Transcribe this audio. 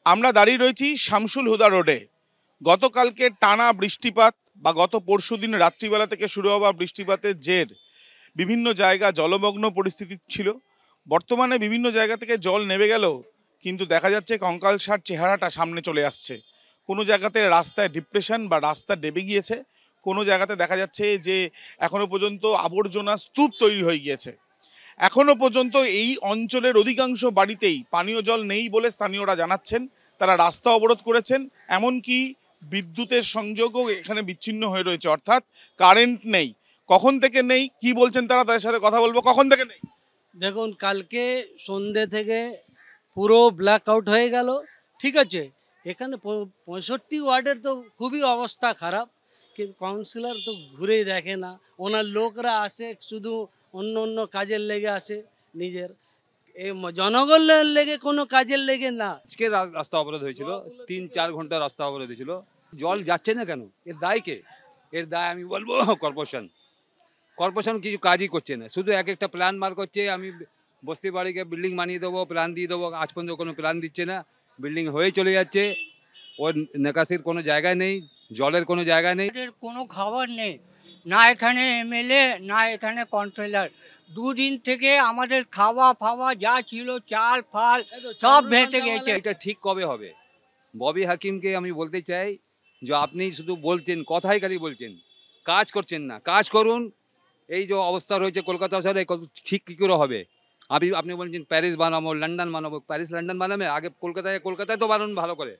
আমরা দাঁড়িয়ে রয়েছি শামসুল হুদা রোডে। গতকালকে টানা বৃষ্টিপাত বা গত পরশুদিন রাত্রিবেলা থেকে শুরু হওয়া বৃষ্টিপাতের জের বিভিন্ন জায়গা জলমগ্ন পরিস্থিতি ছিল। বর্তমানে বিভিন্ন জায়গা থেকে জল নেমে গেল, কিন্তু দেখা যাচ্ছে কঙ্কালসার চেহারাটা সামনে চলে আসছে। কোনো জায়গাতে রাস্তায় ডিপ্রেশন বা রাস্তা ডেবে গিয়েছে, কোনো জায়গাতে দেখা যাচ্ছে যে এখনো পর্যন্ত আবর্জনা স্তূপ তৈরি হয়ে গিয়েছে। এখনো পর্যন্ত এই অঞ্চলের অধিকাংশ বাড়িতেই পানীয় জল নেই বলে স্থানীয়রা জানাচ্ছেন। তারা রাস্তা অবরোধ করেছেন, এমনকি বিদ্যুতের সংযোগও এখানে বিচ্ছিন্ন হয়ে রয়েছে, অর্থাৎ কারেন্ট নেই। কখন থেকে নেই, কি বলছেন তারা, তাদের সাথে কথা বলবো। কখন থেকে নেই? দেখুন, কালকে সন্ধ্যে থেকে পুরো ব্ল্যাক আউট হয়ে গেল। ঠিক আছে, এখানে 65 ওয়ার্ডের তো খুবই অবস্থা খারাপ, কিন্তু কাউন্সিলর তো ঘুরেই দেখে না। ওনার লোকরা আসে শুধু অন্য অন্য কাজের লেগে আসে, নিজের জনগণের লেগে কোনো কাজের লেগে না। আজকে রাস্তা অবরোধ হয়েছিল, 3-4 ঘন্টা রাস্তা অবরোধ হয়েছিল। জল যাচ্ছে না কেন? এর দায় কে? এর দায় আমি বলবো কর্পোরেশন কিছু কাজই করছে না, শুধু এক একটা প্ল্যান বার করছে। আমি বস্তি বাড়িকে বিল্ডিং বানিয়ে দেবো, প্ল্যান দিয়ে দেবো, আজ পর্যন্ত কোনো প্ল্যান দিচ্ছে না। বিল্ডিং হয়ে চলে যাচ্ছে, ওর নিকাশির কোনো জায়গা নেই, জলের কোনো জায়গা নেই। কোনো খাবার নেই, না এখানে এমএলএ না এখানে কাউন্সিলর। দুদিন থেকে আমাদের খাওয়া ফাওয়া যা ছিল, চাল ফাল সব ভেসে গেছে। এটা ঠিক কবে হবে? ববি হাকিমকে আমি বলতে চাই যে আপনি শুধু বলছেন, কথাই খালি বলছেন, কাজ করছেন না। কাজ করুন। এই যে অবস্থা রয়েছে কলকাতা শহরে, ঠিক কী করে হবে? আপনি বলছেন প্যারিস বানাবো, লন্ডন বানাবো। প্যারিস লন্ডন বানাবে, আগে কলকাতায় তো বানান ভালো করে।